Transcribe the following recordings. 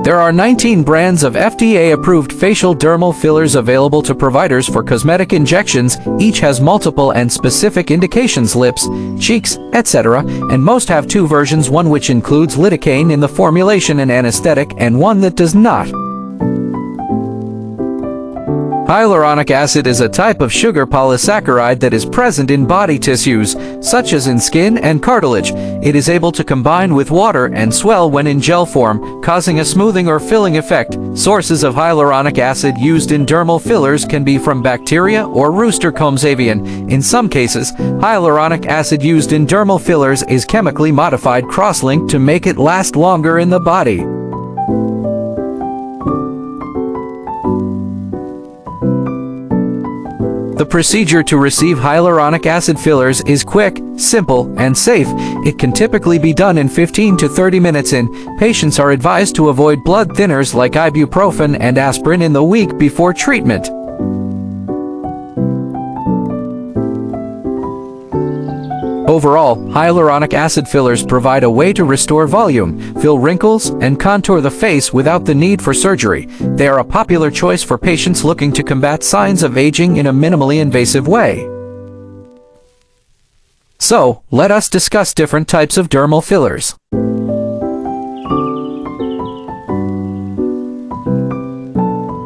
There are 19 brands of FDA-approved facial dermal fillers available to providers for cosmetic injections. Each has multiple and specific indications: lips, cheeks, etc., and most have two versions, one which includes lidocaine in the formulation and anesthetic, and one that does not. Hyaluronic acid is a type of sugar polysaccharide that is present in body tissues, such as in skin and cartilage. It is able to combine with water and swell when in gel form, causing a smoothing or filling effect. Sources of hyaluronic acid used in dermal fillers can be from bacteria or rooster combs avian. In some cases, hyaluronic acid used in dermal fillers is chemically modified cross-linked to make it last longer in the body. The procedure to receive hyaluronic acid fillers is quick, simple, and safe. It can typically be done in 15 to 30 minutes. Patients are advised to avoid blood thinners like ibuprofen and aspirin in the week before treatment. Overall, hyaluronic acid fillers provide a way to restore volume, fill wrinkles, and contour the face without the need for surgery. They are a popular choice for patients looking to combat signs of aging in a minimally invasive way. So, let us discuss different types of dermal fillers.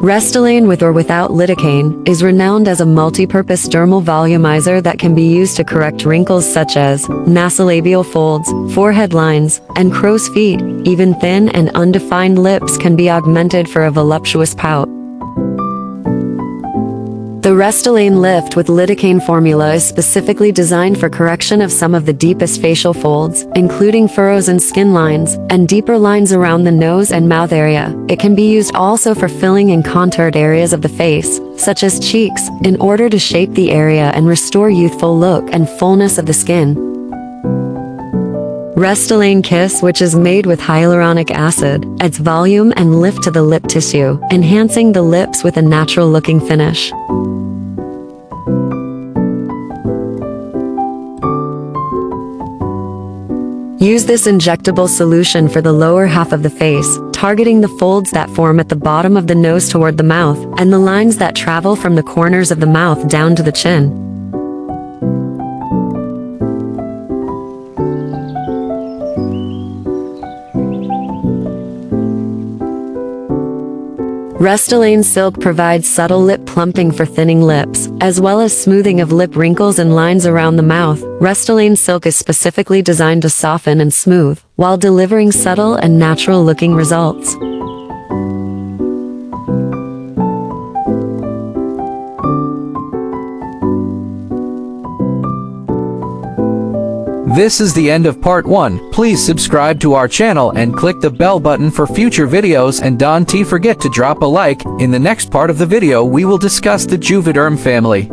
Restylane, with or without lidocaine, is renowned as a multi-purpose dermal volumizer that can be used to correct wrinkles such as nasolabial folds, forehead lines, and crow's feet. Even thin and undefined lips can be augmented for a voluptuous pout. The Restylane Lift with lidocaine formula is specifically designed for correction of some of the deepest facial folds, including furrows and skin lines, and deeper lines around the nose and mouth area. It can be used also for filling in contoured areas of the face, such as cheeks, in order to shape the area and restore youthful look and fullness of the skin. Restylane Kiss, which is made with hyaluronic acid, adds volume and lift to the lip tissue, enhancing the lips with a natural-looking finish. Use this injectable solution for the lower half of the face, targeting the folds that form at the bottom of the nose toward the mouth, and the lines that travel from the corners of the mouth down to the chin. Restylane Silk provides subtle lip plumping for thinning lips, as well as smoothing of lip wrinkles and lines around the mouth. Restylane Silk is specifically designed to soften and smooth, while delivering subtle and natural-looking results. This is the end of part 1. Please subscribe to our channel and click the bell button for future videos, and don't forget to drop a like. In the next part of the video we will discuss the Juvederm family.